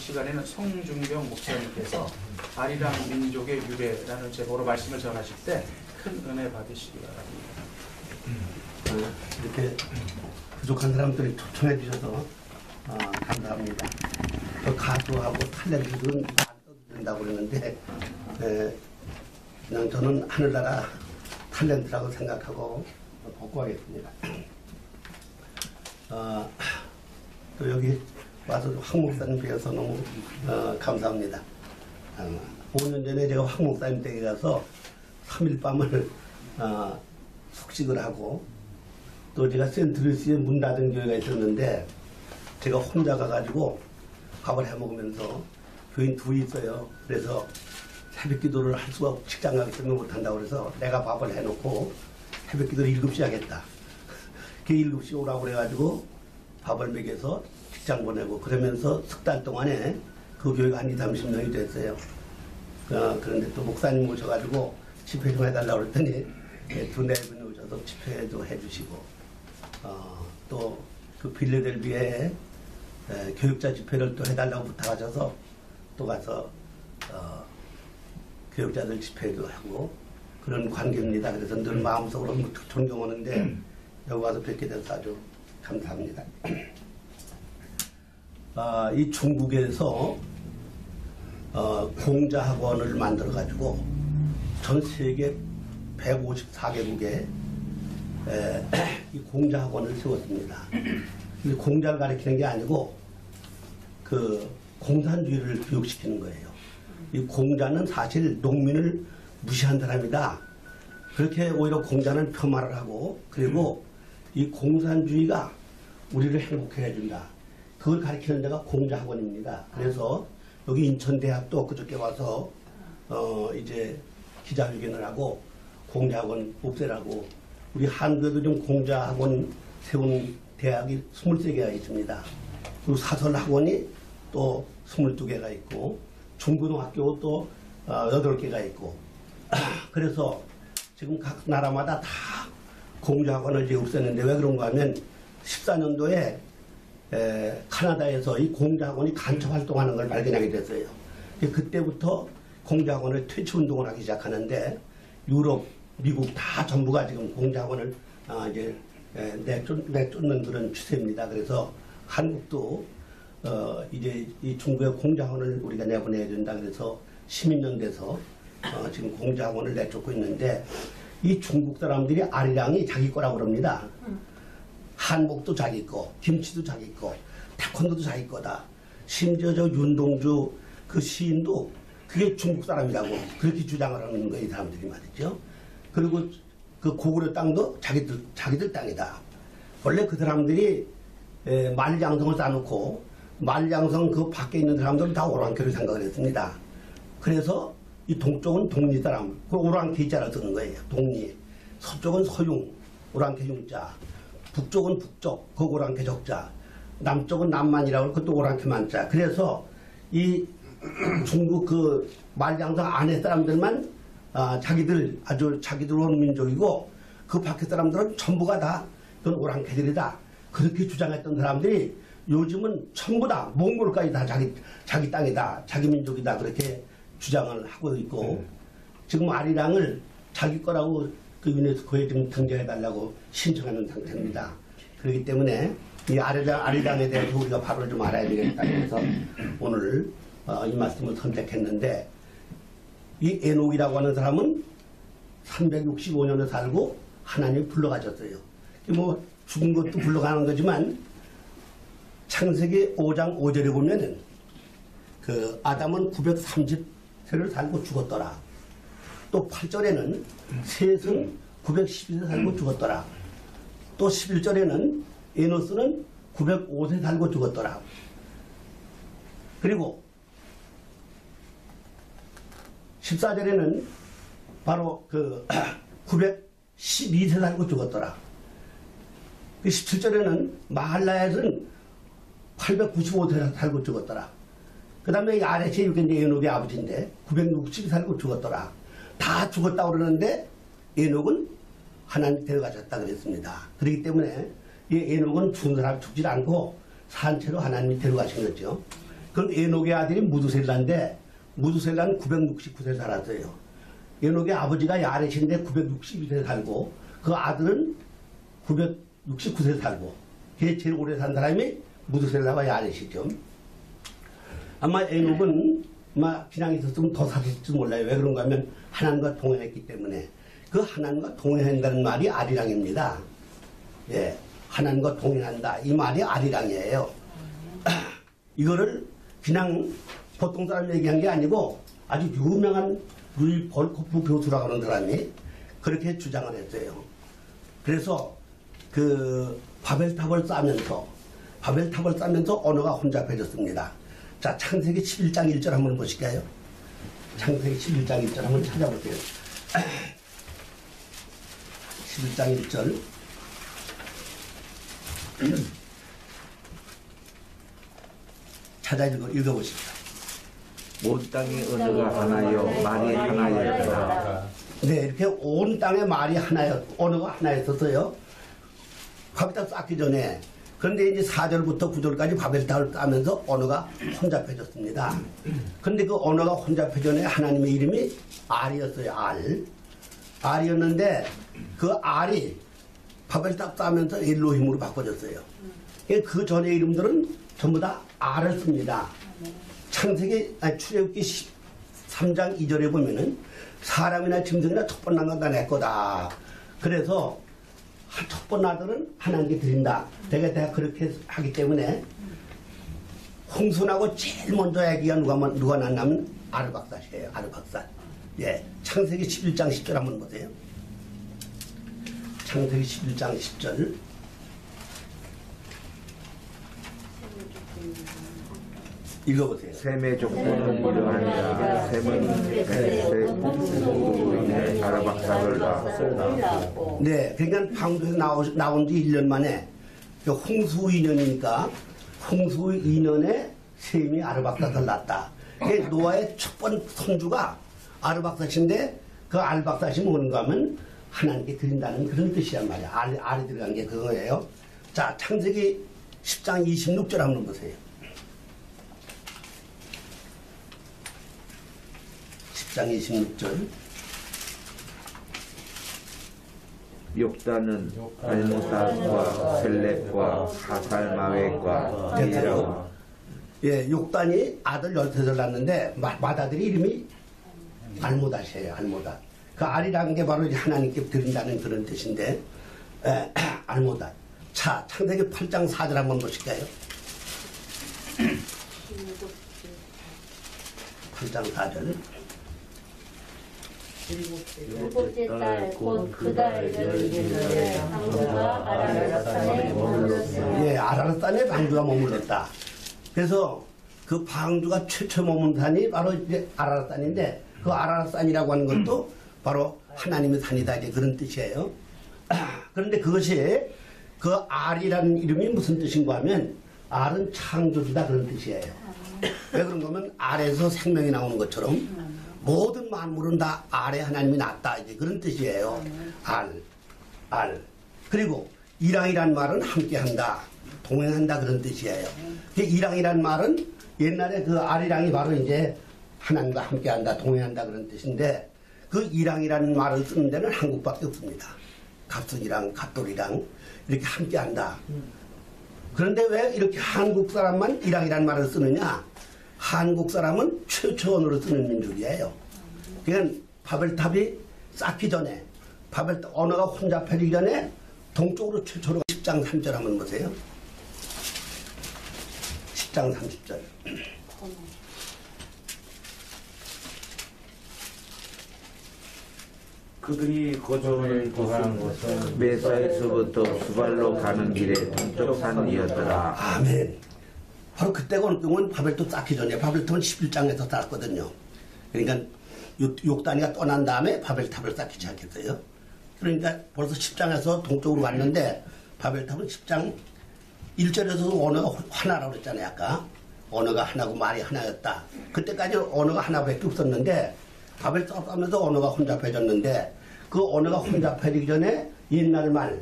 시간에는 송중경 목사님께서 아리랑 민족의 유래라는 제목으로 말씀을 전하실 때 큰 은혜 받으시기 바랍니다. 이렇게 부족한 사람들이 초청해 주셔서 감사합니다. 또 가수하고 탤런트는 안 써도 된다고 그러는데 그냥 저는 하늘나라 탤런트라고 생각하고 복구하겠습니다. 또 여기 와서 황 목사님 뵈어서 너무 감사합니다. 5년 전에 제가 황 목사님 댁에 가서 3일 밤을 숙식을 하고 또 제가 센트루시에 문 닫은 교회가 있었는데 제가 혼자 가가지고 밥을 해 먹으면서 교인 둘이 있어요. 그래서 새벽 기도를 할 수가 없고 직장 가기 때문에 못한다고 그래서 내가 밥을 해놓고 새벽 기도를 7시 하겠다. 그 7시 오라고 그래가지고 밥을 먹여서 직장 보내고 그러면서 석 달 동안에 그 교회가 한 20, 30명이 됐어요. 그런데 또 목사님 모셔가지고 집회 좀 해달라고 그랬더니 두네 분이 오셔서 집회도 해주시고 또 그 빌레델비에 교육자 집회를 또 해달라고 부탁하셔서 또 가서 교육자들 집회도 하고 그런 관계입니다. 그래서 늘 마음속으로 존경하는데 여기 와서 뵙게 돼서 아주 감사합니다. 이 중국에서 공자학원을 만들어가지고 전 세계 154개국에 이 공자학원을 세웠습니다. 근데 공자를 가르치는 게 아니고 그 공산주의를 교육시키는 거예요. 이 공자는 사실 농민을 무시한 사람이다. 그렇게 오히려 공자는 폄하를 하고 그리고 이 공산주의가 우리를 행복해 해준다. 그걸 가르치는 데가 공자학원입니다. 그래서 여기 인천대학도 그저께 와서 이제 기자회견을 하고 공자학원 없애라고 우리 한국에도 좀 공자학원 세운 대학이 23개가 있습니다. 그리고 사설학원이 또 22개가 있고 중고등학교 또 8개가 있고 그래서 지금 각 나라마다 다 공자학원을 이제 없앴는데 왜 그런가 하면 14년도에 카나다에서 이 공자학원이 간첩 활동하는 걸 발견하게 됐어요. 그때부터 공자학원을 퇴치운동을 하기 시작하는데 유럽, 미국 다 전부가 지금 공자학원을 이제 내쫓는 그런 추세입니다. 그래서 한국도 이제 이 중국의 공자학원을 우리가 내보내야 된다. 그래서 시민연 돼서 지금 공자학원을 내쫓고 있는데 이 중국 사람들이 아리랑이 자기 거라고 그럽니다. 한복도 자기 거, 김치도 자기 거, 태권도도 자기 거다. 심지어 저 윤동주 그 시인도 그게 중국 사람이라고 그렇게 주장을 하는 거예요. 이 사람들이 말이죠. 그리고 그 고구려 땅도 자기들 땅이다. 원래 그 사람들이 만리장성을 쌓아놓고 만리장성 그 밖에 있는 사람들은 다 오랑캐로 생각을 했습니다. 그래서 이 동쪽은 독리 사람, 그 오랑캐 자를 쓰는 거예요. 독리. 서쪽은 서융, 오랑캐 융자. 북쪽은 북쪽, 그 오랑캐 적자. 남쪽은 남만이라고 그것도 오랑캐 만자. 그래서 이 중국 그 만리장성 안에 사람들만 자기들 아주 자기들 원민족이고 그 밖에 사람들은 전부가 다 그건 오랑캐들이다. 그렇게 주장했던 사람들이 요즘은 전부 다 몽골까지 다 자기 땅이다. 자기 민족이다. 그렇게 주장을 하고 있고 지금 아리랑을 자기 거라고 그 유네스코에 지금 등재해달라고 신청하는 상태입니다. 그렇기 때문에 이 아리랑에 대해서 우리가 바로 좀 알아야 되겠다. 그래서 오늘 이 말씀을 선택했는데 이 에녹이라고 하는 사람은 365년을 살고 하나님 불러가셨어요. 뭐 죽은 것도 불러가는 거지만 창세기 5장 5절에 보면은 그 아담은 930세를 살고 죽었더라. 또 8절에는 셋은 912세 살고 죽었더라. 또 11절에는 에노스는 905세 살고 죽었더라. 그리고 14절에는 바로 그 912세 살고 죽었더라. 17절에는 마할라엘은 895세 살고 죽었더라. 그 다음에 아래에 이게 이제 에녹의 아버지인데 960세 살고 죽었더라. 다 죽었다고 그러는데 에녹은 하나님 데려가셨다 그랬습니다. 그렇기 때문에 이 에녹은 죽은 사람 죽지 않고 산채로 하나님이 데려가신 거죠. 그럼 에녹의 아들이 무두셀라인데 무두셀라는 969세 살았어요. 에녹의 아버지가 야렛인데 962세 살고 그 아들은 969세 살고 제일 오래 산 사람이 무두셀라와 야렛이죠. 아마 에녹은 아마 그냥 있었으면 더 살았을지 몰라요. 왜 그런가 하면 하나님과 동행했기 때문에. 그 하나님과 동행한다는 말이 아리랑입니다. 예, 하나님과 동행한다. 이 말이 아리랑이에요. 이거를 그냥 보통 사람 얘기한 게 아니고 아주 유명한 루이 벌코프 교수라고 하는 사람이 그렇게 주장을 했어요. 그래서 그 바벨탑을 쌓으면서 언어가 혼잡해졌습니다. 자, 창세기 11장 1절 한번 보실까요? 창세기 11장 1절 한번 찾아볼게요. 11장 1절. 찾아 읽어보십시오. 온 땅의 언어가 하나요, 말이 하나였다. 네, 이렇게 온 땅의 말이 언어가 하나였었어요. 바벨탑 쌓기 전에. 그런데 이제 4절부터 9절까지 바벨탑을 쌓으면서 언어가 혼잡해졌습니다. 그런데 그 언어가 혼잡해지기 전에 하나님의 이름이 알이었어요. 알이었는데 그 알이 바벨탑 쌓으면서 엘로힘으로 바꿔졌어요. 그 전의 이름들은 전부 다 알을 씁니다. 출애굽기 13장 2절에 보면은 사람이나 짐승이나 첫 번 난 건 다 내 거다. 그래서 첫 번 아들은 하나님께 드린다. 내가 그렇게 하기 때문에 홍순하고 제일 먼저 아기가 누가 낳냐면 아르박삿이에요. 아르박삿. 예, 창세기 11장 10절 한번 보세요. 창세기 11장 10절. 읽어보세요. 셈의 족보는 이러하니라. 셈은 벳셋 홍수로 인해 아르박삭을 낳았다. 네, 그러니까 방주에서 나온 지 1년 만에 홍수 2년이니까 홍수 2년에 셈이 아르박삭을 낳았다. 노아의 첫 번 손주가 아르박삭인데 그 아르박삭이 뭔가 하면 하나님께 드린다는 그런 뜻이란 말이야. 알이 들어간 게 그거예요. 자, 창세기 10장 26절 한번 보세요. 10장 26절. 욕단은 알모사과 셀렉과 하살마웨과 이라고. 예, 욕단이 아들 13을 낳았는데 맏아들이 이름이 알모닷이에요. 알모닷. 그 알이라는 게 바로 하나님께 드린다는 그런 뜻인데 알모닷. 자, 창세기 8장 4절 한번 보실까요? 8장 4절. 일곱째 달 곧 그 달을 이르되 방주가 아라랏산에 머물렀으니. 예, 아라랏산에 방주가 머물렀다. 그래서 그 방주가 최초 머문 산이 바로 이제 아라랏산인데 그 아라랏산이라고 하는 것도 바로 하나님의 산이다 이제 그런 뜻이에요. 그런데 그것이 그 알이라는 이름이 무슨 뜻인가 하면 알은 창조주다 그런 뜻이에요. 왜 그런가 하면 알에서 생명이 나오는 것처럼 모든 만물은 다 알에 하나님이 낳았다 이제 그런 뜻이에요. 알. 그리고 이랑이란 말은 함께한다, 동행한다 그런 뜻이에요. 이랑이란 말은 옛날에 그 알이랑이 바로 이제 하나님과 함께한다, 동행한다 그런 뜻인데 그 이랑이라는 말을 쓰는 데는 한국밖에 없습니다. 갑순이랑 갑돌이랑 이렇게 함께한다. 그런데 왜 이렇게 한국 사람만 이랑이라는 말을 쓰느냐? 한국 사람은 최초 언어로 쓰는 민족이에요. 그러니까 바벨탑이 쌓기 전에 바벨탑 언어가 혼잡해지기 전에 동쪽으로 최초로 10장 3절 한번 보세요. 10장 30절. 그들이 거주를 구한 곳은 메사에서부터 수발로 가는 길에 동쪽 산이었더라. 아멘. 바로 그때가 어느 동안 바벨탑 쌓기 전에 바벨탑은 11장에서 쌓았거든요. 그러니까 욕단이가 떠난 다음에 바벨탑을 쌓기 시작했어요. 그러니까 벌써 10장에서 동쪽으로 왔는데 바벨탑은 10장 1절에서도 언어가 하나라고 그랬잖아요. 아까 언어가 하나고 말이 하나였다. 그때까지 언어가 하나밖에 없었는데 바벨탑 쌓으면서 언어가 혼잡해졌는데 그 언어가 혼잡해지기 전에 옛날 말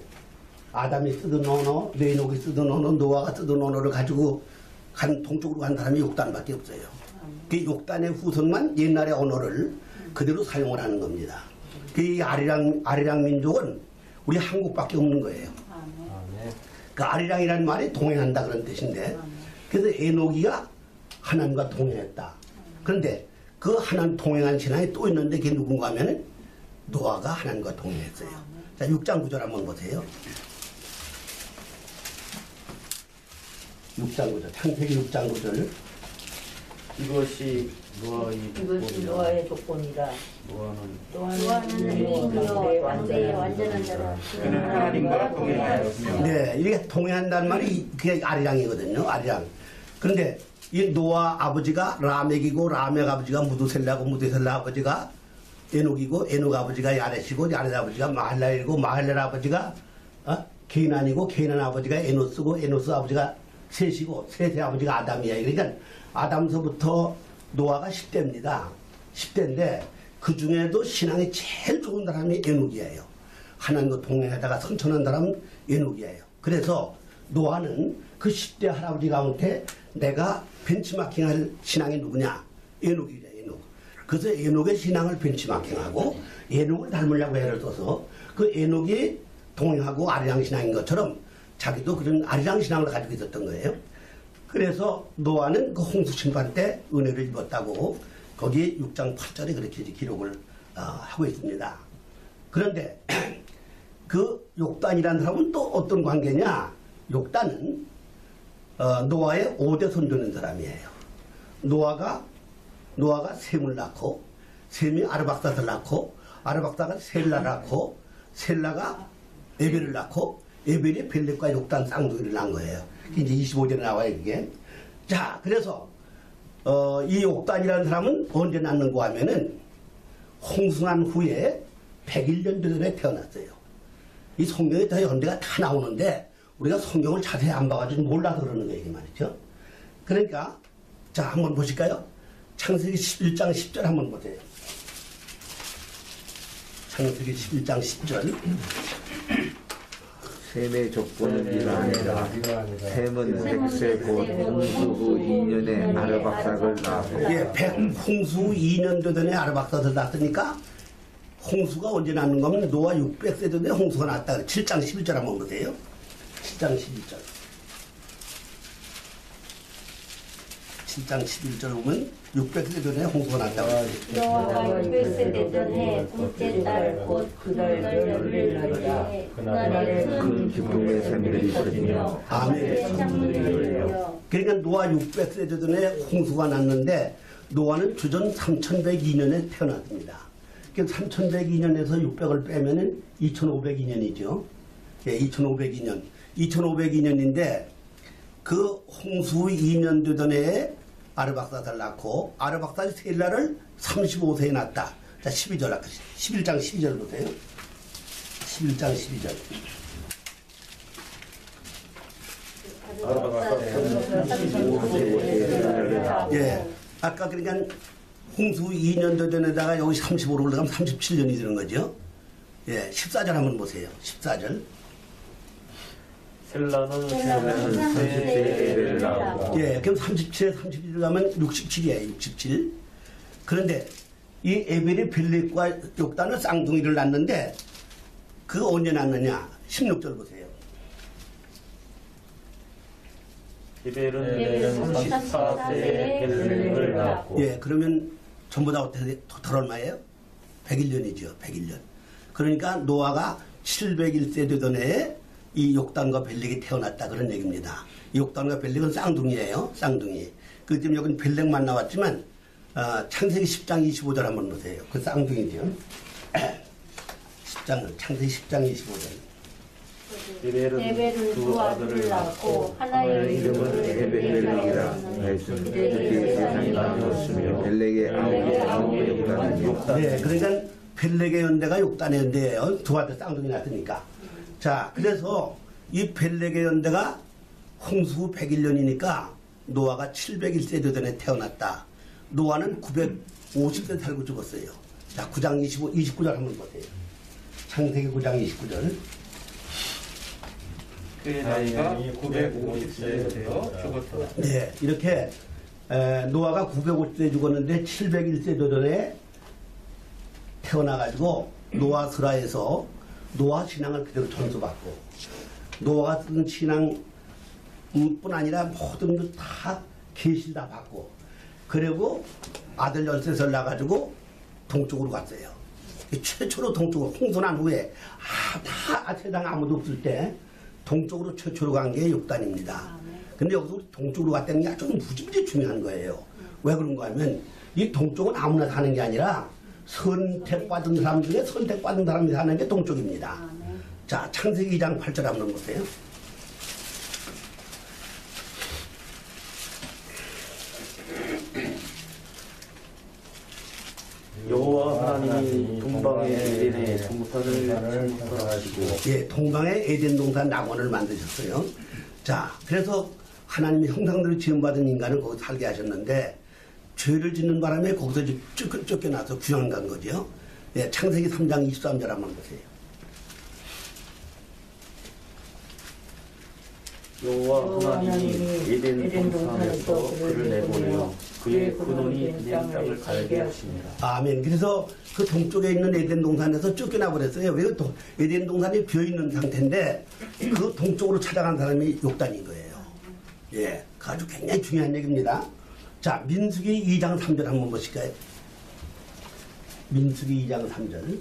아담이 쓰던 언어, 에녹이 쓰던 언어, 노아가 쓰던 언어를 가지고 동쪽으로 간 사람이 욕단밖에 없어요. 그 욕단의 후손만 옛날의 언어를 그대로 사용을 하는 겁니다. 이 아리랑 민족은 우리 한국밖에 없는 거예요. 그 아리랑이라는 말이 동행한다 그런 뜻인데, 그래서 에녹이가 하나님과 동행했다. 그런데 그 하나님 동행한 신앙이 또 있는데 그게 누군가 하면은 노아가 하나님과 동행했어요. 자, 6장 9절 한번 보세요. 6장 9절, 창세기 6장 9절. 이것이 노아의 조건이라. 노아는 노아는 의인이요 왕대의 완전한 자라. 그는 하나님과 동행하였으며. 네, 이게 동행한다는 말이 그게 아리랑이거든요. 아리랑. 그런데 이 노아 아버지가 라멕이고 라멕 아버지가 무두셀라고 무두셀라 아버지가 에녹이고 에녹 아버지가 야렛이고 야렛 아버지가 마할랄이고 마할랄 아버지가 게이난이고 게이난 아버지가 에노스고 에노스 아버지가 셋이고 셋의 아버지가 아담이야. 그러니까 아담서부터 노아가 10대입니다. 10대인데 그 중에도 신앙이 제일 좋은 사람이 에녹이에요. 하나님과 동행하다가 성천한 사람은 에녹이에요. 그래서 노아는 그 10대 할아버지 가운데 내가 벤치마킹할 신앙이 누구냐? 에녹이래, 에녹. 그래서 에녹의 신앙을 벤치마킹하고 에녹을 닮으려고 애를 써서 그 에녹이 동행하고 아리랑 신앙인 것처럼 자기도 그런 아리랑 신앙을 가지고 있었던 거예요. 그래서 노아는 그 홍수 심판 때 은혜를 입었다고 거기 6장 8절에 그렇게 기록을 하고 있습니다. 그런데 그 욕단이라는 사람은 또 어떤 관계냐? 욕단은 노아의 5대 손주는 사람이에요. 노아가 셈을 낳고 셈이 아르박사를 낳고 아르박사가 셀라를 낳고 셀라가 에벨을 낳고 에벨이 벨렉과 욕단 쌍둥이를 낳은 거예요. 이제 25절에 나와요, 그게. 자, 그래서 이 욕단이라는 사람은 언제 낳는가 하면은 홍수난 후에 101년 전에 태어났어요. 이 성경에 다 연대가 다 나오는데 우리가 성경을 자세히 안 봐가지고 몰라서 그러는 거예요, 이게 말이죠. 그러니까 자, 한번 보실까요? 창세기 11장 10절 한번 보세요. 창세기 11장 10절. 셈의 조건은 이러하니라. 셈은 백세 곧 홍수 후 2년에 아르박삭을 낳았고. 예, 홍수 2년도 전에 아르박삭을 낳았으니까 홍수가 언제 낳는 거면 노아 600세 전에 홍수가 났다. 7장 11절 한번 보세요. 7장 11절. 7장 11절 보면 600세 전에 홍수가 났다고 했어요. 노아가 600세 되던 해 둘째 달 곧 그달 열흘 날이라. 그날에 큰 기쁨의 샘들이 있으며 아멘. 창문이 열려. 그러니까 노아 600세 전에 홍수가 났는데 노아는 주전 3102년에 태어났습니다. 그래서 3102년에서 600을 빼면은 2502년이죠. 예, 2502년. 2502년인데 그 홍수 2년 되던 해에 아르박사를 낳고 아르박사의 셀라를 35세에 낳았다. 자, 12절 아까 11장 12절 보세요. 11장 12절. 예. 아까 그러니까 홍수 2년 되던에다가 여기 35로 올라가면 37년이 되는 거죠. 예. 14절 한번 보세요. 14절. 셀라는 30세를 낳고. 예, 그럼 37에 31을 가면 67이에요, 67. 그런데 이 에벨이 벨렉과 욕단을 쌍둥이를 낳는데 그 언제 낳느냐? 16절 보세요. 에벨은 34세에 벨렉을 낳고. 예, 그러면 전부 다 어떻게 덜 얼마예요? 101년이죠, 101년. 그러니까 노아가 701세 되던 해에 이 욕단과 벨렉이 태어났다 그런 얘기입니다. 이 욕단과 벨렉은 쌍둥이에요. 쌍둥이. 그 때문에 여기는 벨렉만 나왔지만 창세기 10장 25절 한번 보세요. 그 쌍둥이죠. 10장 창세기 10장 25절. 에벨은 두 아들을 낳고 하나의 이름은 에벨렉이라 하였으니 그의 세상이 나누었으며 벨렉의 아우의 욕단은 네, 그러니까 벨렉의 연대가 욕단의 연대예요. 두 아들 쌍둥이 낳았으니까. 자, 그래서 이 벨렉의 연대가 홍수 후 101년이니까 노아가 701세 되던 해 태어났다. 노아는 950세 살고 죽었어요. 자, 9장 29절 한번 보세요. 창세기 9장 29절. 그의 나이가 950세 되어 죽었더라. 네, 이렇게 노아가 950세 죽었는데 701세 되던 태어나가지고 노아 설화에서 노아 신앙을 그대로 전수받고 노아가 쓴 신앙뿐 아니라 모든 것 다 계시를 다 받고 그리고 아들 13살 나가지고 동쪽으로 갔어요. 최초로 동쪽으로 홍수난 후에 다 세상 아무도 없을 때 동쪽으로 최초로 간 게 욕단입니다. 근데 여기서 우리 동쪽으로 갔다는 게 아주 무지무지 중요한 거예요. 왜 그런가 하면 이 동쪽은 아무나 사는 게 아니라 선택받은 사람 중에 선택받은 사람이 사는 게 동쪽입니다. 자, 창세기 2장 8절 한번 보세요. 여호와 하나님이 동방의 에덴에 동산을 창설하시고 예, 동방의 에덴 동산 낙원을 만드셨어요. 자, 그래서 하나님이 형상대로 지음받은 인간을 거기서 살게 하셨는데 죄를 짓는 바람에 거기서 쫓겨나서 귀양 간 거죠. 예, 창세기 3장 23절 한번 보세요. 여호와 하나님이 에덴 동산에서 그를 내보내어 그의 근원이 그냥 땅을 갈게 하십니다. 아멘. 그래서 그 동쪽에 있는 에덴 동산에서 쫓겨나 버렸어요. 왜 또 에덴 동산이 비어 있는 상태인데 그 동쪽으로 찾아간 사람이 욕단인 거예요. 예, 아주 굉장히 중요한 얘기입니다. 자, 민수기 2장 3절 한번 보실까요? 민수기 2장 3절.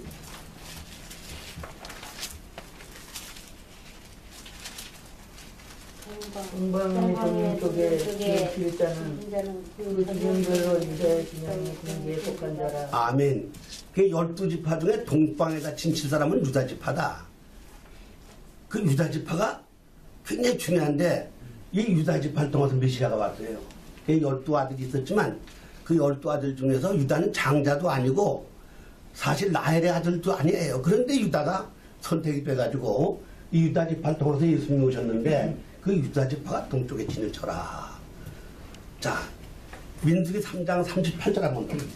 동방의 동쪽에 길자는 그 지명별로 이스라엘 지명의 군대에 속한 자라. 아멘. 그 12지파 중에 동방에 갇힌 7사람은 유다지파다. 그 유다지파가 굉장히 중요한데 이 유다지파를 통해서 메시아가 왔어요. 그 12아들이 있었지만 그 12아들 중에서 유다는 장자도 아니고 사실 라헬의 아들도 아니에요. 그런데 유다가 선택이 돼가지고 이 유다지파를 통해서 예수님이 오셨는데 그 유다지파가 동쪽에 진을 쳐라. 자, 민수기 3장 38절 한번 보세요.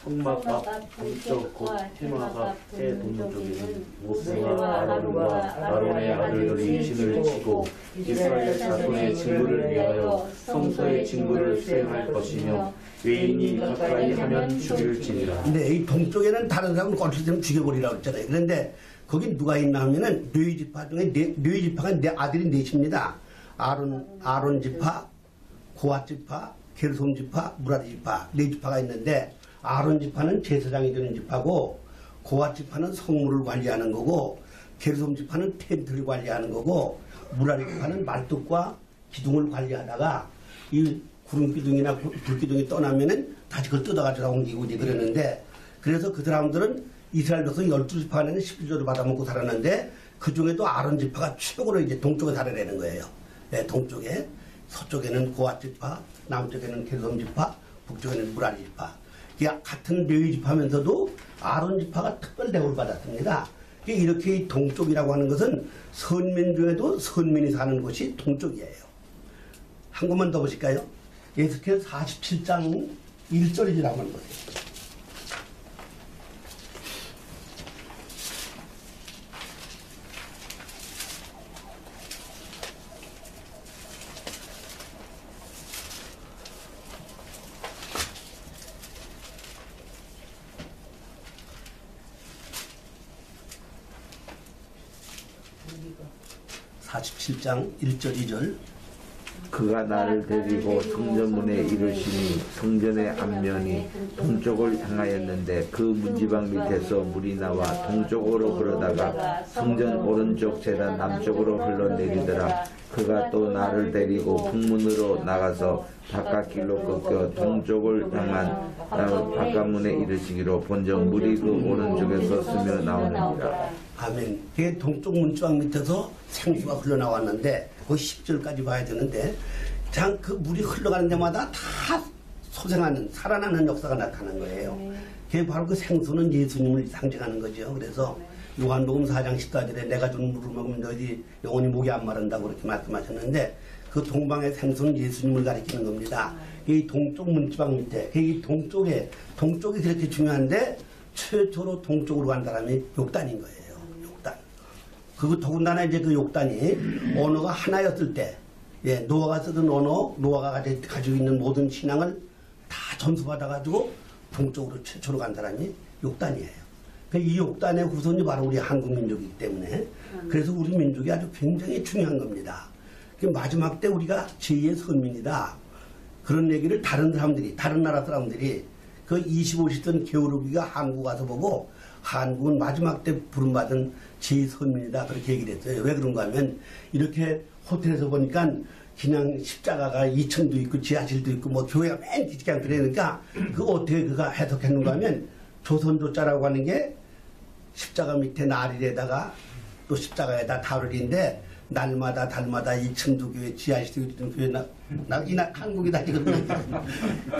성막과 동쪽 곧 테마가 해 동쪽에는 모세와 아론과 아론의 아들들이 진을 치고 이스라엘 자손의 직무를 위하여 성소의 직무를 수행할 것이며 외인이 가까이 하면 죽일지니라. 근데 이 동쪽에는 다른 사람은 꼴찌되면 죽여버리라고 했잖아요. 그런데 거기 누가 있나 하면은 르위 지파 중에 르위 지파가 내 아들이 넷입니다. 아론 지파, 고핫 지파, 게르솜 지파, 무라리 지파 네 지파가 있는데 아론 지파는 제사장이 되는 지파고 고핫 지파는 성물을 관리하는 거고 게르솜 지파는 텐트를 관리하는 거고 무라리 지파는 말뚝과 기둥을 관리하다가 이 구름 기둥이나 불 기둥이 떠나면은 다시 그걸 뜯어가지고 옮기고 이제 그러는데 그래서 그 사람들은 이스라엘 백성 12지파 안에는 11조를 받아먹고 살았는데 그 중에도 아론 지파가 최고로 이제 동쪽에 살아내는 거예요. 네, 동쪽에 서쪽에는 고핫 지파, 남쪽에는 게르솜 지파, 북쪽에는 무라리 지파. 같은 레위 지파면서도 아론 지파가 특별 대우를 받았습니다. 이렇게 이 동쪽이라고 하는 것은 선민 중에도 선민이 사는 곳이 동쪽이에요. 한 곳만 더 보실까요? 에스겔 47장 1절이라고 하는 거예요. 여기가 47장 1절 2절. 그가 나를 데리고 성전문에 이르시니 성전의 앞면이 동쪽을 향하였는데 그 문지방 밑에서 물이 나와 동쪽으로 흐르다가 성전 오른쪽 제단 남쪽으로 흘러내리더라. 그가 또 나를 데리고 북문으로 나가서 바깥길로 꺾여 동쪽을 향한 바깥문에 이르시기로 본적 물이 그 오른쪽에 섰으며 나오느니라. 아멘. 그 동쪽 문지방 밑에서 생수가 흘러나왔는데 그 10절까지 봐야 되는데 참 그 물이 흘러가는 데마다 다 소생하는 살아나는 역사가 나타나는 거예요. 그게 바로 그 생수는 예수님을 상징하는 거죠. 그래서 요한복음 4장 14절에 내가 준 물을 먹으면 너희 영원히 목이 안 마른다고 그렇게 말씀하셨는데 그 동방의 생수는 예수님을 가리키는 겁니다. 이 동쪽 문지방 밑에 이 동쪽이 그렇게 중요한데 최초로 동쪽으로 간 사람이 욕단인 거예요. 욕단. 그리고 더군다나 이제 그 욕단이 언어가 하나였을 때, 예, 노아가 쓰던 언어, 노아가 가지고 있는 모든 신앙을 다 전수받아가지고 동쪽으로 최초로 간 사람이 욕단이에요. 이 욕단의 후손이 바로 우리 한국 민족이기 때문에 그래서 우리 민족이 아주 굉장히 중요한 겁니다. 마지막 때 우리가 제2의 선민이다. 그런 얘기를 다른 사람들이, 다른 나라 사람들이 그 25시던 게으르기가 한국 와서 보고 한국은 마지막 때 부름받은 제2의 선민이다. 그렇게 얘기를 했어요. 왜 그런가 하면 이렇게 호텔에서 보니까 그냥 십자가가 2층도 있고 지하실도 있고 뭐 교회가 맨 뒤집게 그러니까 그 어떻게 그가 해석했는가 하면 조선조자라고 하는 게 십자가 밑에 나리에다가 또 십자가에다 달을인데 날마다 달마다 2층도 교회 지하실도 있던 교회 이나 한국이다 이거든요.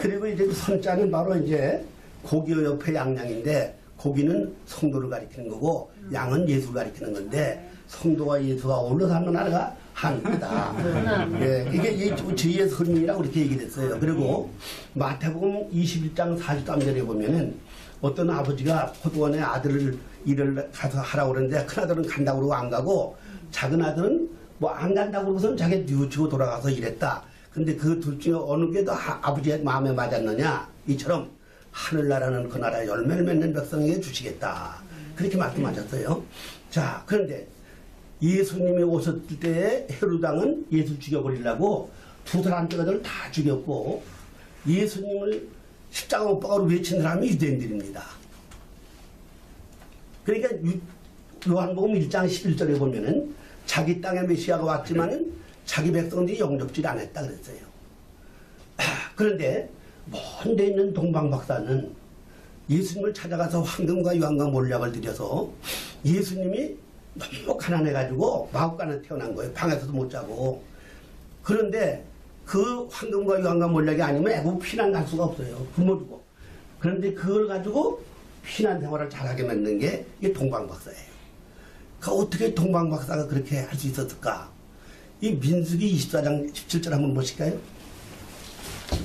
그리고 이제 그 선자는 바로 이제 고기의 옆에 양양인데 고기는 성도를 가리키는 거고 양은 예수를 가리키는 건데 성도와 예수가 어울려서 하는 나라가 한국이다. 예, 이게 제2의 선민이라고 그렇게 얘기를 했어요. 그리고 마태복음 21장 43절에 보면은 어떤 아버지가 포도원에 아들을 일을 가서 하라고 그러는데 큰아들은 간다고 그러고 안 가고 작은 아들은 뭐 안 간다고 그러고선 자기 뉘우치고 돌아가서 일했다. 근데 그 둘 중에 어느 게 더 아버지의 마음에 맞았느냐? 이처럼 하늘나라는 그 나라 열매를 맺는 백성에게 주시겠다. 그렇게 말씀하셨어요. 자, 그런데 예수님이 오셨을 때에 헤로당은 예수 죽여버리려고 두 사람들을 다 죽였고 예수님을 십자가 못 박아로 외친 사람이 유대인들입니다. 그러니까 요한복음 1장 11절에 보면은 자기 땅에 메시아가 왔지만은 자기 백성들이 영접질 안 했다 그랬어요. 그런데 먼 데 있는 동방박사는 예수님을 찾아가서 황금과 유황과 몰약을 드려서 예수님이 너무 가난해가지고 마구간에 태어난 거예요. 방에서도 못 자고. 그런데 그 황금과 유황과 몰약이 아니면 애국 피난 갈 수가 없어요. 굶어 죽고. 그런데 그걸 가지고 피난 생활을 잘하게 만든 게 이 동방박사예요. 그 어떻게 동방박사가 그렇게 할 수 있었을까? 이 민수기 24장 17절 한번 보실까요?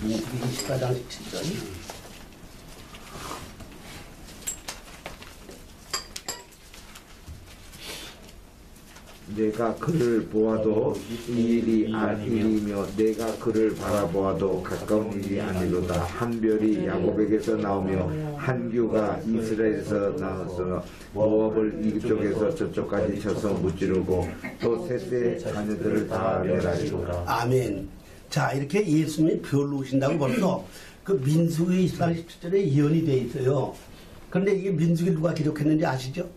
민수기 24장 17절. 내가 그를 보아도 이 일이 일이며 내가 그를 바라보아도 가까운 일이 아니로다. 한 별이 야곱에게서 나오며 한 규가 이스라엘에서 나와서 모압을 이쪽에서 저쪽까지 쳐서 무찌르고 또 셋의 자녀들을 다 멸하리로다. 아멘. 자, 이렇게 예수님이 별로 오신다고 벌써 그 민수기 24장 17절에 예언이 되어 있어요. 그런데 이게 민수기 누가 기록했는지 아시죠?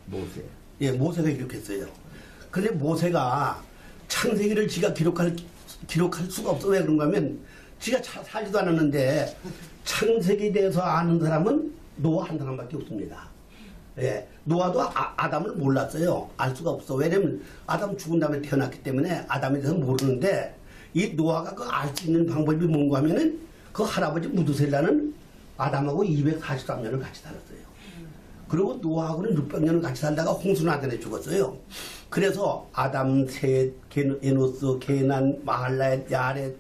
모세. 예, 모세가 기록했어요. 그런데 모세가 창세기를 지가 기록할 수가 없어. 왜 그런가 하면 지가 살지도 않았는데 창세기에 대해서 아는 사람은 노아 한 사람밖에 없습니다. 예, 노아도 아담을 몰랐어요. 알 수가 없어. 왜냐면 아담 죽은 다음에 태어났기 때문에 아담에 대해서 모르는데 이 노아가 그 알 수 있는 방법이 뭔가 하면은 그 할아버지 무두셀라는 아담하고 243년을 같이 살았어요. 그리고 노아하고는 600년을 같이 살다가 홍수나더니 죽었어요. 그래서 아담, 셋, 에노스, 게난, 마할렛, 야렛,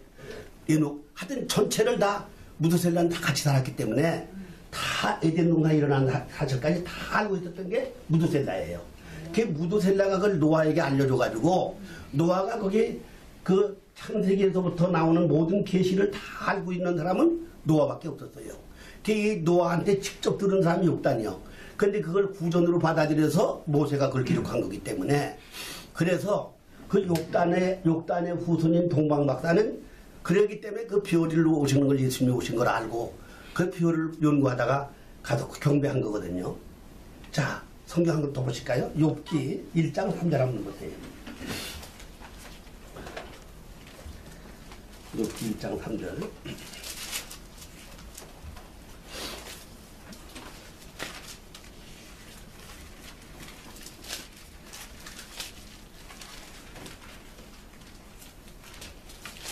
에녹 하여튼 전체를 다 무두셀라는 다 같이 살았기 때문에 다 에덴 동산에 일어난 사실까지 다 알고 있었던 게 무두셀라예요. 그 무두셀라가 그걸 노아에게 알려줘가지고 노아가 거기 그 창세기에서부터 나오는 모든 계시를 다 알고 있는 사람은 노아밖에 없었어요. 그 노아한테 직접 들은 사람이 욕단이요. 근데 그걸 구전으로 받아들여서 모세가 그걸 기록한 거기 때문에 그래서 그 욕단의 후손인 동방박사는 그러기 때문에 그 비오리로 오시는 걸 예수님이 오신 걸 알고 그 비오리를 연구하다가 가서 경배한 거거든요. 자, 성경 한 번 더 보실까요? 욥기 1장 3절 한번 보세요. 욥기 1장 3절.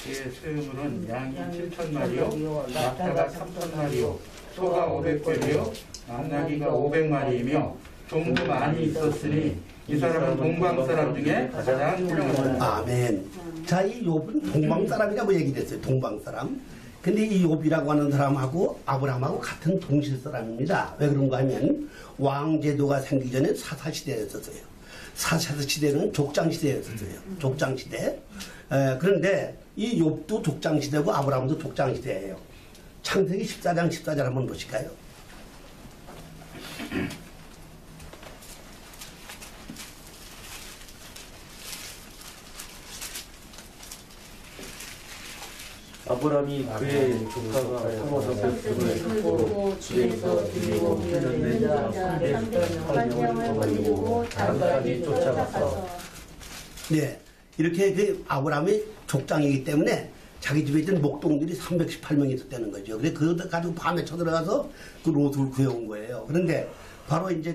제 소유물은 양이 7,000마리요, 낙타가 3,000마리요, 소가 500뼈리요, 암나귀가 500마리이며 종도 많이 있었으니 이 사람은 동방 사람 중에 가장 훌륭하다. 아멘. 자, 이 욥은 동방 사람이라고 얘기를 했어요. 동방 사람. 근데 이 욥이라고 하는 사람하고 아브라함하고 같은 동실 사람입니다. 왜 그런가 하면 왕제도가 생기기 전에 사사시대였었어요. 사사시대는 족장시대였었어요. 족장시대. 그런데 이 욥도 족장시대고 아브라함도 족장시대예요. 창세기 14장 14절 한번 보실까요? 아브람이 그의 조카가 사모서 백성을 듣고 집에서 들리고 훈련된 자 308명을 거느리고 단까지 쫓아가서 네, 이렇게 그 아브라함이 족장이기 때문에 자기 집에 있던 목동들이 318명이 있었다는 거죠. 그래서 그거 가지고 밤에 쳐들어가서 그 롯을 구해온 거예요. 그런데 바로 이제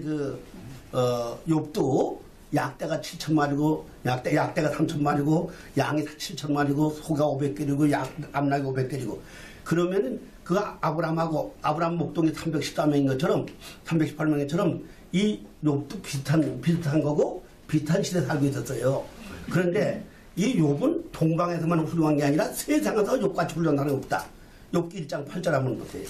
욥도 약대가 7,000마리고 약대가 3,000마리고 양이 7,000마리고 소가 500개리고 암낙이 500개리고 그러면은 그 아브라함 목동이 314명인 것처럼 318명처럼 이 욥도 비슷한 거고 비슷한 시대에 살고 있었어요. 그런데 이 욥은 동방에서만 훌륭한 게 아니라 세상에서 욥같이 훌륭한 사람이 없다. 욥기 1장 8절 한번 보세요.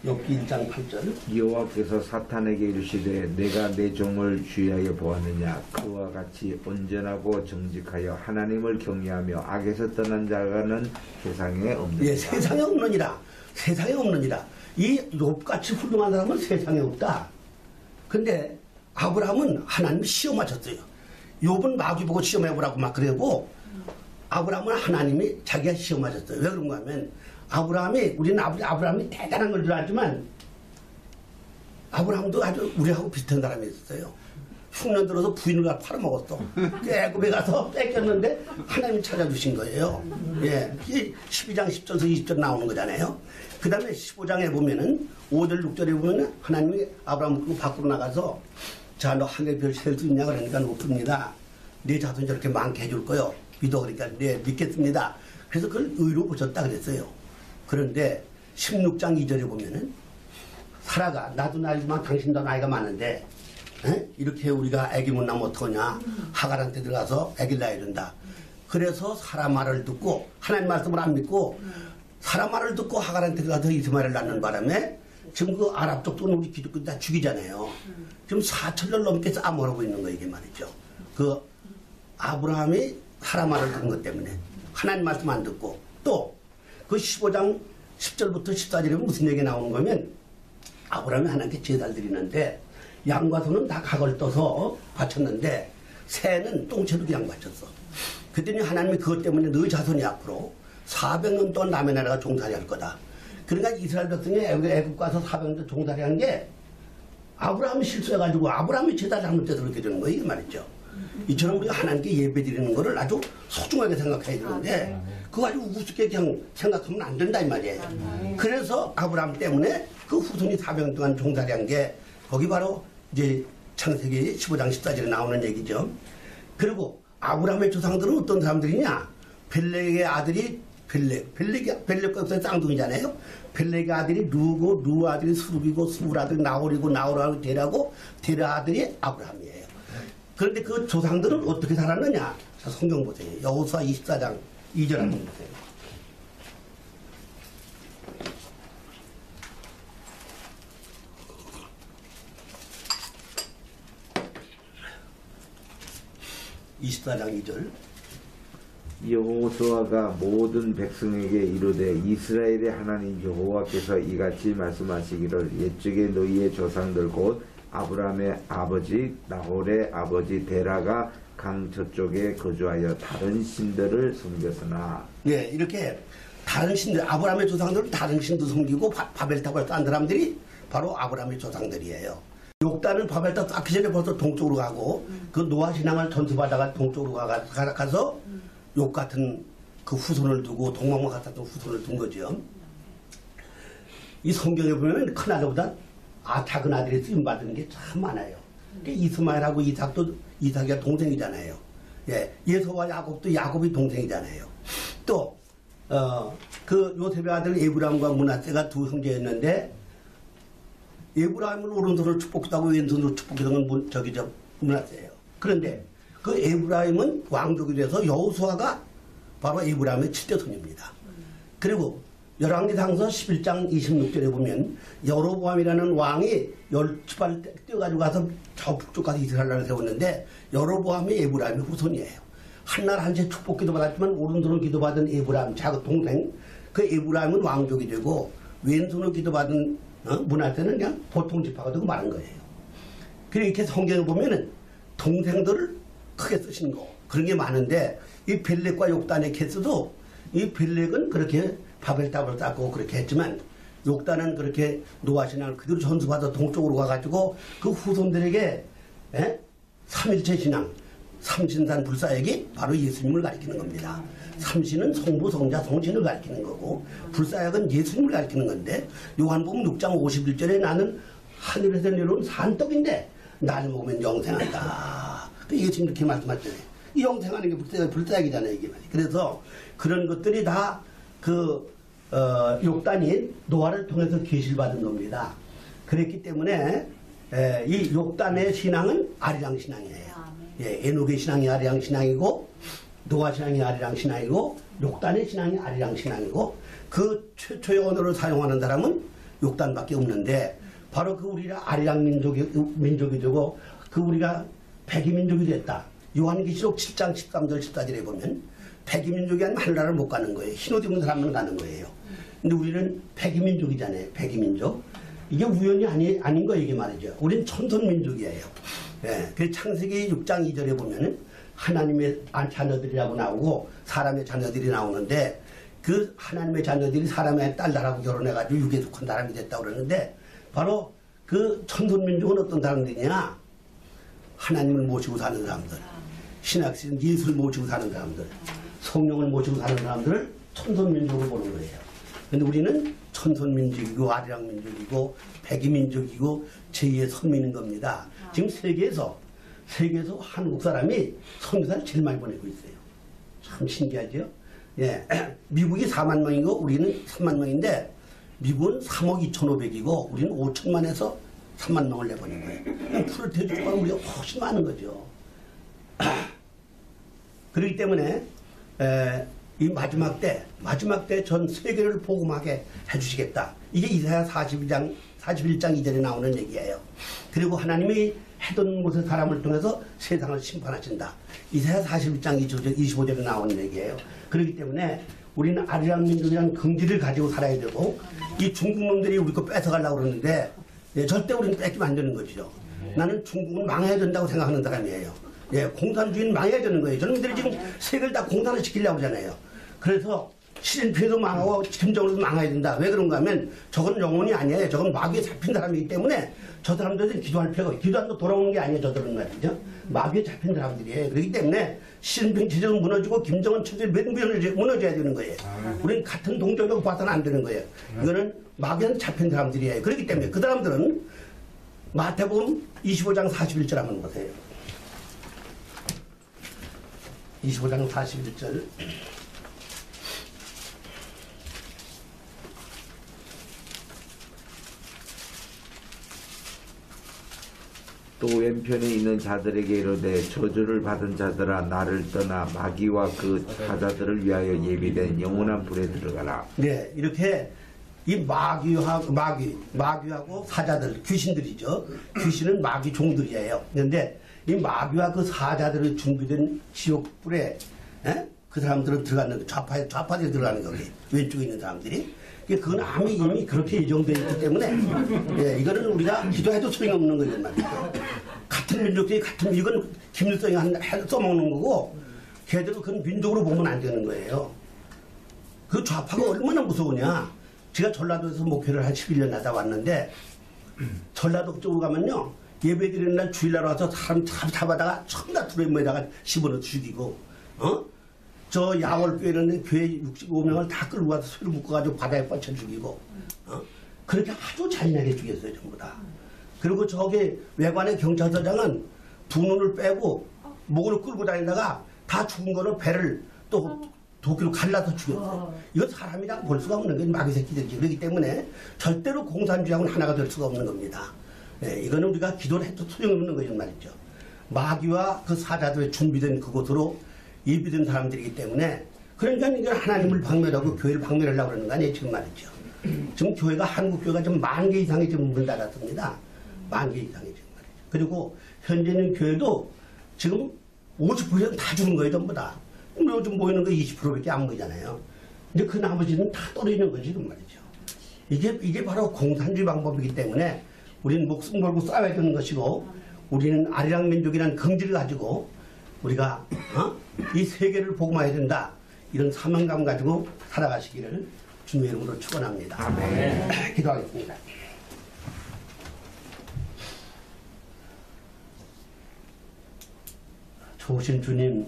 욥기 1장 8절. 여호와께서 사탄에게 이르시되 내가 내 종을 주의하여 보았느냐 그와 같이 온전하고 정직하여 하나님을 경외하며 악에서 떠난 자가는 세상에 없느니라. 예, 세상에 없느니라. 세상에 없느니라. 이 욥같이 훌륭한 사람은 세상에 없다. 근데 아브라함은 하나님이 시험하셨어요. 욥은 마귀보고 시험해보라고 막 그러고 아브라함은 하나님이 자기가 시험하셨어요. 왜 그런가 하면 우리는 아브라함이 대단한 걸 줄 알지만 아브라함도 아주 우리하고 비슷한 사람이 있었어요. 흉년 들어서 부인을 가 팔아먹었어. 애굽에 가서 뺏겼는데 하나님이 찾아주신 거예요. 예, 12장 10절에서 20절 나오는 거잖아요. 그 다음에 15장에 보면은 5절 6절에 보면은 하나님이 아브라함 밖으로 나가서 자, 너 하늘 별 셀 수 있냐 그러니까 없습니다. 네 자손 저렇게 많게 해줄 거요. 믿어 그러니까 네 믿겠습니다. 그래서 그걸 의로 보셨다 그랬어요. 그런데 16장 2절에 보면은 사라가 나도 나이지만 당신도 나이가 많은데 이렇게 우리가 애기 못 낳으면 어떡하냐. 하갈한테 들어가서 애기를 낳아야 된다. 그래서 사라 말을 듣고 하나님 말씀을 안 믿고 사라 말을 듣고 하갈한테 들어가서 이스마엘을 낳는 바람에 지금 그 아랍 쪽도 우리 기독교 다 죽이잖아요. 지금 4천년 넘게 싸움하고 있는 거 이게 말이죠. 그 아브라함이 사라 말을 듣는 것 때문에 하나님 말씀 안 듣고 또 그 15장 10절부터 14절에 무슨 얘기 나오는 거면 아브라함이 하나님께 제사를 드리는데 양과 소는 다 각을 떠서 바쳤는데 새는 똥채도 그냥 바쳤어. 그랬더니 하나님이 그것 때문에 너희 자손이 앞으로 400년 동안 남의 나라가 종살이 할 거다. 그러니까 이스라엘 백성이 애굽 가서 400년 종살이 한 게 아브라함이 실수해가지고 아브라함이 제사 잘못돼서 그렇게 되는 거예요. 이 말이죠. 이처럼 우리가 하나님께 예배 드리는 거를 아주 소중하게 생각해야 되는데 그거 아주 우습게 그냥 생각하면 안 된다 이 말이에요. 그래서 아브라함 때문에 그 후손이 400년 동안 종살이 한 게 거기 바로 이제 창세기 15장 14절에 나오는 얘기죠. 그리고 아브라함의 조상들은 어떤 사람들이냐. 벨렉의 아들이 벨렉 없어요. 쌍둥이잖아요. 벨렉의 아들이 루고 루 아들이 수룹이고 수울 아들이 나홀이고 나홀 아들이 데라고 데라 아들이 아브라함이에요. 그런데 그 조상들은 어떻게 살았느냐. 자, 성경 보세요. 여호수아 24장 2절 한번 보세요. (24장 2절) 여호수아가 모든 백성에게 이르되 이스라엘의 하나님 여호와께서 이같이 말씀하시기를 옛적에 너희의 조상들 곧 아브라함의 아버지 나홀의 아버지 데라가 강 저쪽에 거주하여 다른 신들을 섬겼으나. 네, 이렇게 다른 신들, 아브라함의 조상들은 다른 신도 섬기고 바벨탑을 싼 사람들이 바로 아브라함의 조상들이에요. 욕단은 바벨탑 쌓기 전에 벌써 동쪽으로 가고 그 노아 신앙을 전수받아가 동쪽으로 가서 욕 같은 그 후손을 두고 동방만 같았던 후손을 둔 거죠. 이 성경에 보면 큰 아들보다 작은 아들이 쓰임받은 게 참 많아요. 이스마엘하고 이삭이 동생이잖아요. 예, 예서와 야곱도 야곱이 동생이잖아요. 또 그 요셉의 아들 에브라임과 므낫세가 두 형제였는데 에브라임을 오른손으로 축복하고 왼손으로 축복했던 건 므낫세예요. 그런데 그 에브라임은 왕족이 돼서 여호수아가 바로 에브라임의 7대 손입니다. 그리고 열왕기상서 11장 26절에 보면 여로보암이라는 왕이 12발 뛰어가지고 가서 저 북쪽 가서 이스라엘을 세웠는데 여로보암이 에브라임의 후손이에요. 한날 한채 축복 기도 받았지만 오른손으로 기도받은 에브라임 작은 동생 그 에브라임은 왕족이 되고 왼손으로 기도받은 문하세는 그냥 보통 지파가 되고 마는 거예요. 그렇게 성경을 보면은 동생들을 크게 쓰신 거 그런 게 많은데 이 벨렉과 욕단의 케스도 이 벨렉은 그렇게 바벨탑을 쌓고 그렇게 했지만 욕단은 그렇게 노아신앙을 그대로 전수받아 동쪽으로 가가지고 그 후손들에게 삼일체 신앙 삼신산 불사역이 바로 예수님을 가리키는 겁니다. 삼신은 성부, 성자, 성신을 가리키는 거고 불사역은 예수님을 가리키는 건데 요한복음 6장 51절에 나는 하늘에서 내려온 산떡인데 날 먹으면 영생한다. 예수님 이렇게 말씀하셨잖아요. 이 영생하는 게 불사역이잖아요. 이게. 그래서 그런 것들이 다 욕단인 노아를 통해서 계시를 받은 겁니다. 그랬기 때문에 이 욕단의 신앙은 아리랑 신앙이에요. 에녹의 신앙이 아리랑 신앙이고 노아 신앙이 아리랑 신앙이고 욕단의 신앙이 아리랑 신앙이고 그 최초의 언어를 사용하는 사람은 욕단밖에 없는데 바로 그 우리가 아리랑 민족이 되고 그 우리가 백이민족이 됐다. 요한계시록 7장 13절 14절에 보면 백이민족이 아니면 하늘나라를 못 가는 거예요. 흰옷 입은 사람은 가는 거예요. 근데 우리는 백이민족이잖아요. 백이민족. 이게 우연이 아닌 거 이게 말이죠. 우리는 천선민족이에요. 그 창세기 6장 2절에 보면은 하나님의 자녀들이라고 나오고 사람의 자녀들이 나오는데 그 하나님의 자녀들이 사람의 딸들하고 결혼해가지고 육에 속한 사람이 됐다고 그러는데 바로 그 천선민족은 어떤 사람들이냐? 하나님을 모시고 사는 사람들, 신학신 예수를 모시고 사는 사람들, 성령을 모시고 사는 사람들을 천선민족으로 보는 거예요. 근데 우리는 천선민족이고 아리랑민족이고 백이민족이고 제2의 선민인 겁니다. 지금 세계에서 한국 사람이 선교사를 제일 많이 보내고 있어요. 참 신기하죠? 예. 미국이 4만 명이고 우리는 3만 명인데 미국은 3억 2,500이고 우리는 5천만에서 3만 명을 내보낸 거예요. 그냥 풀을 대주고 우리가 훨씬 많은 거죠. 그렇기 때문에 이 마지막 때 전 세계를 복음하게 해주시겠다. 이게 이사야 41장 2절에 나오는 얘기예요. 그리고 하나님이 해던 곳의 사람을 통해서 세상을 심판하신다. 이사야 41장 25절에 나오는 얘기예요. 그렇기 때문에 우리는 아리랑 민족이라는 긍지를 가지고 살아야 되고 이 중국 놈들이 우리 거 뺏어가려고 그러는데 절대 우리는 뺏기면 안 되는 거죠. 나는 중국은 망해야 된다고 생각하는 사람이에요. 공산주의는 망해야 되는 거예요. 저놈들이 지금 세계를 다 공산을 시키려고 하잖아요. 그래서 시진핑도 망하고 김정은도 망해야 된다. 왜 그런가 하면 저건 영혼이 아니에요. 저건 마귀에 잡힌 사람이기 때문에 저 사람들은 기도할 필요가 없어요. 기도한다고 돌아오는 게 아니에요. 저들은 말이죠. 마귀에 잡힌 사람들이에요. 그렇기 때문에 시진핑 체제는 무너지고 김정은 체제는 무너져야 되는 거예요. 우리는 같은 동족이라고 봐서는 안 되는 거예요. 이거는 마귀한테 잡힌 사람들이에요. 그렇기 때문에 그 사람들은 마태복음 25장 41절 한번 보세요. 25장 41절. 또 왼편에 있는 자들에게 이르되 저주를 받은 자들아 나를 떠나 마귀와 그 사자들을 위하여 예비된 영원한 불에 들어가라. 네, 이렇게 이 마귀하고 사자들, 귀신들이죠. 귀신은 마귀 종들이에요. 그런데 이 마귀와 그 사자들이 준비된 지옥불에 그 사람들은 들어가는 좌파들이 들어가는 거기 왼쪽에 있는 사람들이. 그건 이미 그렇게 예정되어 있기 때문에 이거는 우리가 기도해도 소용없는 거예요. 말이죠. 같은 민족끼리 같은 이건 김일성이 써먹는 거고 걔들은 그건 민족으로 보면 안 되는 거예요. 그 좌파가 얼마나 무서우냐. 제가 전라도에서 목회를 한 11년 하다 왔는데 전라도 쪽으로 가면요. 예배 드리는 날 주일날 와서 사람 잡아다가 천다 두레모에다가 집어넣어 죽이고 저 야월교회는 교회 65명을 다 끌고 가서 소를 묶어가지고 바다에 뻗쳐 죽이고 그렇게 아주 잔인하게 죽였어요. 전부 다. 그리고 저기 외관의 경찰서장은 두 눈을 빼고 목으로 끌고 다니다가 다 죽은 거는 배를 또 도끼로 갈라서 죽였어요. 이건 사람이라고 볼 수가 없는 게 마귀 새끼들이지. 그렇기 때문에 절대로 공산주의하고는 하나가 될 수가 없는 겁니다. 이거는 우리가 기도를 해도 소용없는 거죠 말이죠. 마귀와 그 사자들의 준비된 그곳으로 예비된 사람들이기 때문에 그러니까 이제 하나님을 박멸하고 교회를 박멸하려고 그러는 거 아니에요, 지금 말이죠. 지금 교회가, 한국 교회가 좀 10,000개 이상이 지금 문 닫았습니다. 10,000개 이상이 지금 말이죠. 그리고 현재 있는 교회도 지금 50% 다 죽은 거예요, 전부 다. 요즘 보이는 거 20%밖에 안 보이잖아요. 근데 그 나머지는 다 떨어지는 거지, 지금 말이죠. 이게 바로 공산주의 방법이기 때문에 우리는 목숨 걸고 싸워야 되는 것이고, 우리는 아리랑 민족이라는 긍지를 가지고 우리가 이 세계를 복음화해야 된다, 이런 사명감 가지고 살아가시기를 주님의 이름으로 축원합니다. 아멘. 기도하겠습니다. 좋으신 주님,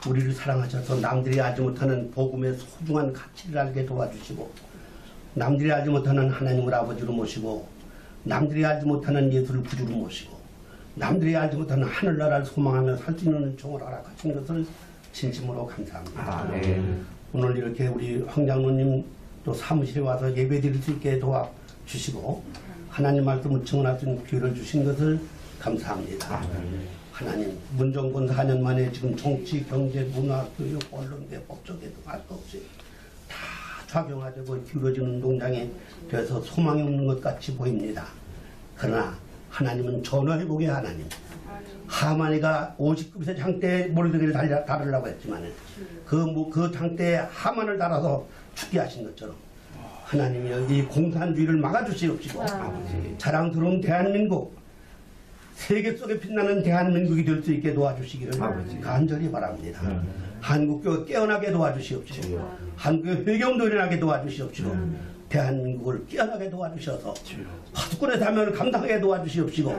우리를 사랑하셔서 남들이 알지 못하는 복음의 소중한 가치를 알게 도와주시고, 남들이 알지 못하는 하나님을 아버지로 모시고, 남들이 알지 못하는 예수를 구주로 모시고, 남들이 알지 못하는 하늘나라를 소망하며 살 수 있는 종을 허락하신 것을 진심으로 감사합니다. 아멘. 오늘 이렇게 우리 황장로님 또 사무실에 와서 예배드릴 수 있게 도와주시고, 하나님 말씀을 증언할 수 있는 기회를 주신 것을 감사합니다. 하나님, 문정권 4년 만에 지금 정치, 경제, 문화, 교육, 언론계, 법조계도 할 것 없이 다 작용화되고 기울어지는 농장에 돼서 소망이 없는 것 같이 보입니다. 그러나 하나님은 전화회복의 하나님. 하만이가 50급에서 장대에 모래더기를 다루려고 했지만 그 장대에 하만을 달아서 죽게 하신 것처럼 하나님이 이 공산주의를 막아주시옵시고, 자랑스러운 대한민국, 세계 속에 빛나는 대한민국이 될 수 있게 도와주시기를 간절히 바랍니다. 한국교가 깨어나게 도와주시옵시고, 한국의 회개운도 일어나게 도와주시옵시고, 대한민국을 깨어나게 도와주셔서 화두권의 사명을 감당하게 도와주시옵시고,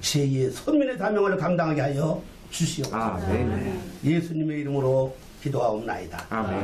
제2의 선민의 사명을 감당하게 하여 주시옵소서. 아멘. 예수님의 이름으로 기도하옵나이다. 아멘.